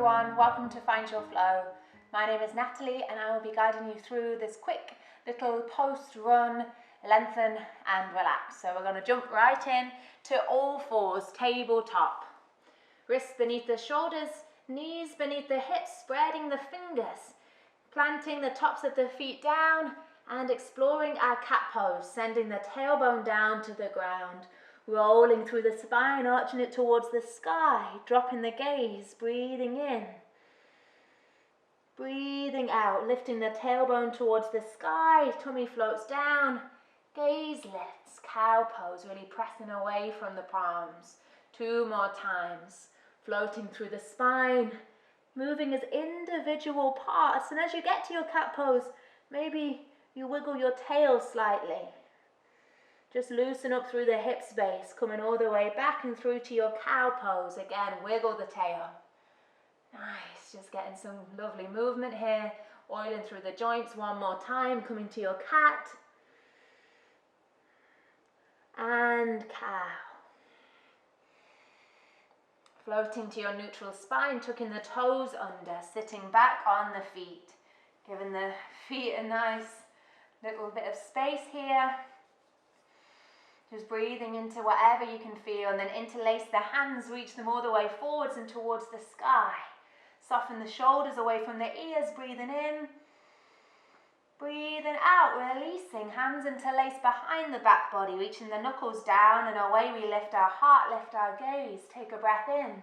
everyone, welcome to Find Your Flow. My name is Natalie and I will be guiding you through this quick little post-run, lengthen and relax. So we're going to jump right in to all fours, tabletop. Wrists beneath the shoulders, knees beneath the hips, spreading the fingers, planting the tops of the feet down and exploring our cat pose, sending the tailbone down to the ground. Rolling through the spine, arching it towards the sky, dropping the gaze, breathing in. Breathing out, lifting the tailbone towards the sky, tummy floats down, gaze lifts, cow pose, really pressing away from the palms. 2 more times, floating through the spine, moving as individual parts. And as you get to your cat pose, maybe you wiggle your tail slightly. Just loosen up through the hip space, coming all the way back and through to your cow pose. Again, wiggle the tail. Nice, just getting some lovely movement here. Oiling through the joints 1 more time, coming to your cat. And cow. Floating to your neutral spine, tucking the toes under, sitting back on the feet. Giving the feet a nice little bit of space here. Just breathing into whatever you can feel, and then interlace the hands, reach them all the way forwards and towards the sky. Soften the shoulders away from the ears, breathing in. Breathing out, releasing, hands interlace behind the back body, reaching the knuckles down, and away we lift our heart, lift our gaze. Take a breath in.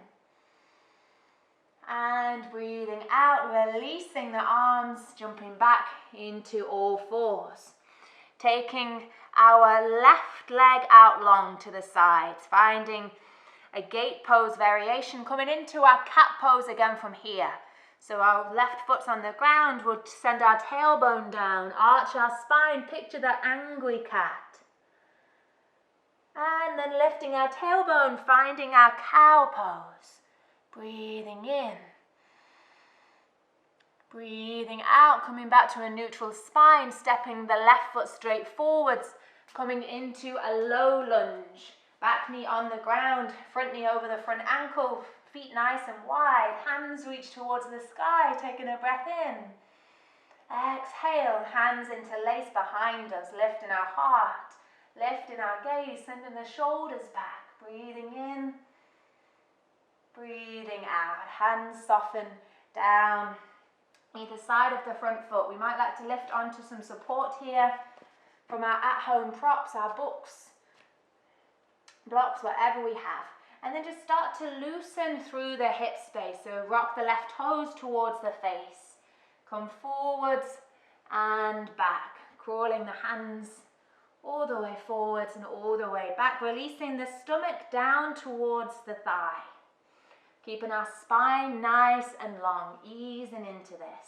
And breathing out, releasing the arms, jumping back into all fours. Taking our left leg out long to the sides, finding a gate pose variation, coming into our cat pose again from here. So our left foot's on the ground, we'll send our tailbone down, arch our spine, picture that angry cat. And then lifting our tailbone, finding our cow pose. Breathing in. Breathing out, coming back to a neutral spine, stepping the left foot straight forwards, coming into a low lunge. Back knee on the ground, front knee over the front ankle, feet nice and wide, hands reach towards the sky, taking a breath in. Exhale, hands interlace behind us, lifting our heart, lifting our gaze, sending the shoulders back, breathing in, breathing out, hands soften down. Either side of the front foot. We might like to lift onto some support here from our at-home props, our books, blocks, whatever we have. And then just start to loosen through the hip space. So rock the left toes towards the face. Come forwards and back. Crawling the hands all the way forwards and all the way back. Releasing the stomach down towards the thigh. Keeping our spine nice and long, easing into this.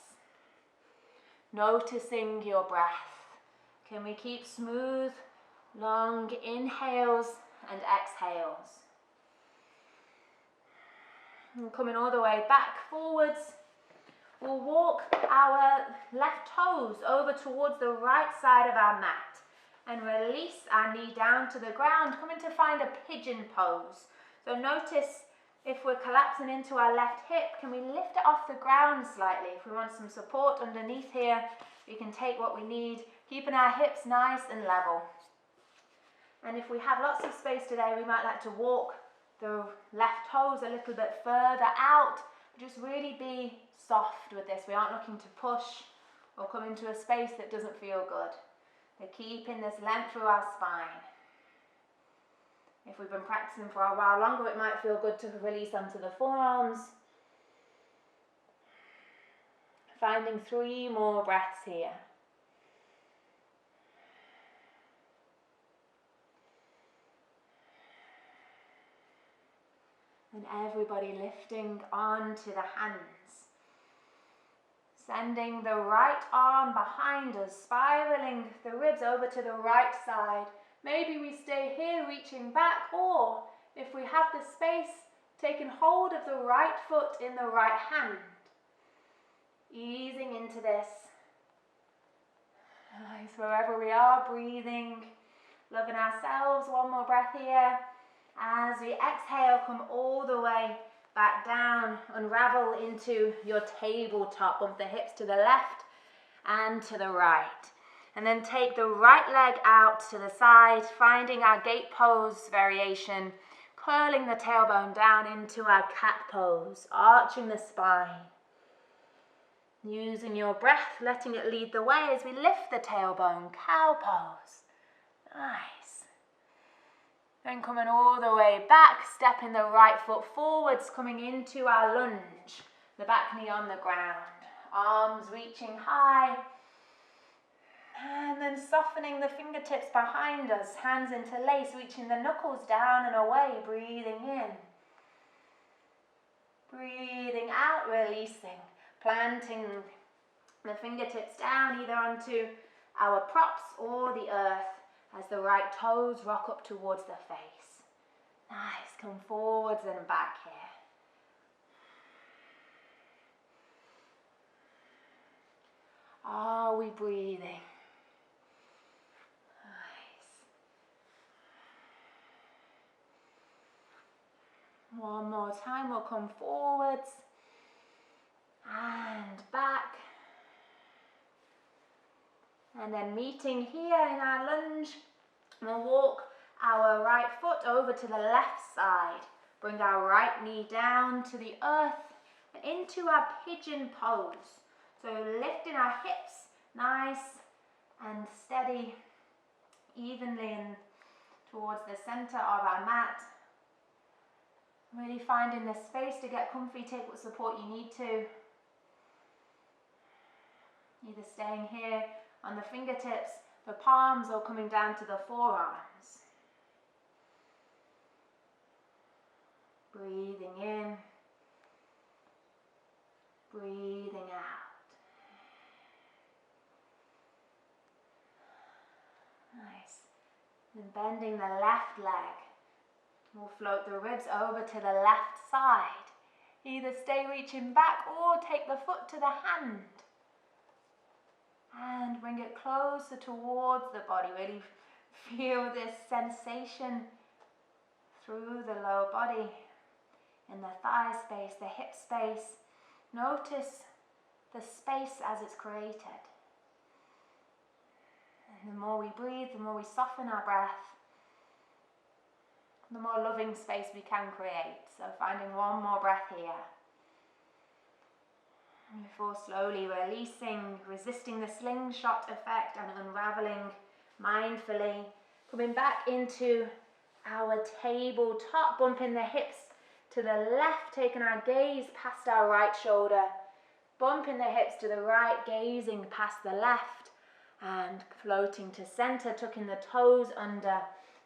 Noticing your breath. Can we keep smooth, long inhales and exhales? And coming all the way back, forwards. We'll walk our left toes over towards the right side of our mat and release our knee down to the ground, coming to find a pigeon pose. So notice if we're collapsing into our left hip, can we lift it off the ground slightly? If we want some support underneath here, we can take what we need, keeping our hips nice and level. And if we have lots of space today, we might like to walk the left toes a little bit further out. Just really be soft with this. We aren't looking to push or come into a space that doesn't feel good. We're keeping this length through our spine. If we've been practicing for a while longer, it might feel good to release onto the forearms. Finding 3 more breaths here. And everybody lifting onto the hands. Sending the right arm behind us, spiraling the ribs over to the right side. Maybe we stay here reaching back, or if we have the space, taking hold of the right foot in the right hand. Easing into this. Nice, wherever we are, breathing, loving ourselves. 1 more breath here. As we exhale, come all the way back down, unravel into your tabletop. Bump the hips to the left and to the right. And then take the right leg out to the side, finding our gate pose variation, curling the tailbone down into our cat pose, arching the spine. Using your breath, letting it lead the way as we lift the tailbone, cow pose. Nice. Then coming all the way back, stepping the right foot forwards, coming into our lunge. The back knee on the ground, arms reaching high. And then softening the fingertips behind us, hands interlace, reaching the knuckles down and away, breathing in. Breathing out, releasing, planting the fingertips down either onto our props or the earth as the right toes rock up towards the face. Nice, come forwards and back here. Are we breathing? One more time, we'll come forwards and back. And then meeting here in our lunge, we'll walk our right foot over to the left side. Bring our right knee down to the earth and into our pigeon pose. So lifting our hips nice and steady, evenly in towards the center of our mat. Really finding the space to get comfy, take what support you need to. Either staying here on the fingertips, the palms, or coming down to the forearms. Breathing in, breathing out. Nice. And bending the left leg. We'll float the ribs over to the left side. Either stay reaching back or take the foot to the hand. And bring it closer towards the body. Really feel this sensation through the lower body, in the thigh space, the hip space. Notice the space as it's created. And the more we breathe, the more we soften our breath, the more loving space we can create. So finding one more breath here. And before slowly releasing, resisting the slingshot effect and unraveling mindfully. Coming back into our tabletop, bumping the hips to the left, taking our gaze past our right shoulder. Bumping the hips to the right, gazing past the left. And floating to center, tucking the toes under.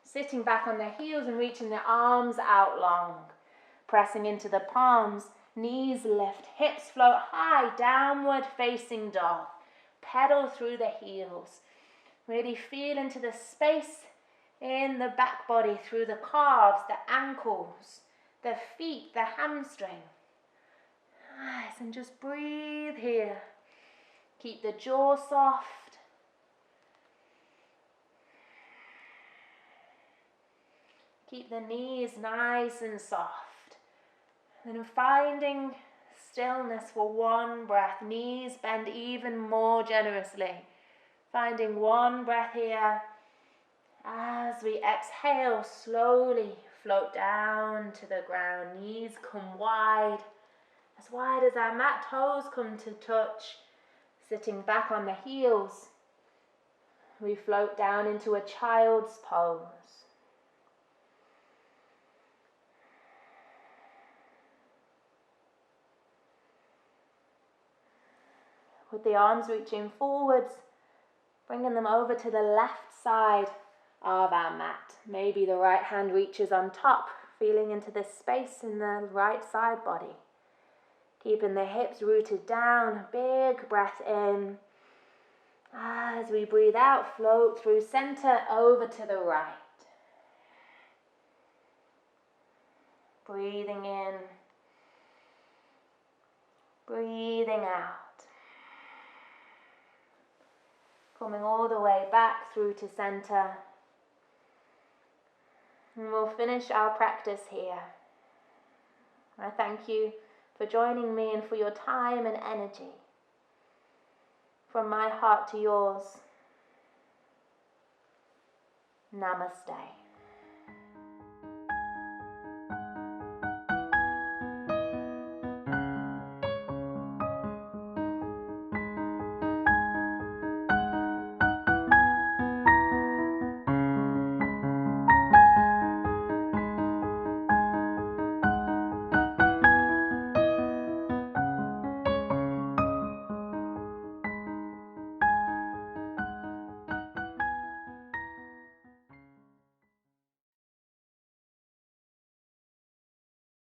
Sitting back on the heels and reaching the arms out long. Pressing into the palms, knees lift, hips float high, downward facing dog. Pedal through the heels. Really feel into the space in the back body, through the calves, the ankles, the feet, the hamstring. Nice, and just breathe here. Keep the jaw soft. Keep the knees nice and soft. And finding stillness for one breath. Knees bend even more generously. Finding one breath here. As we exhale, slowly float down to the ground. Knees come wide as our mat. Toes come to touch. Sitting back on the heels, we float down into a child's pose. With the arms reaching forwards, bringing them over to the left side of our mat. Maybe the right hand reaches on top, feeling into this space in the right side body. Keeping the hips rooted down, big breath in. As we breathe out, float through center over to the right. Breathing in, breathing out. Coming all the way back through to center. And we'll finish our practice here. I thank you for joining me and for your time and energy. From my heart to yours, Namaste.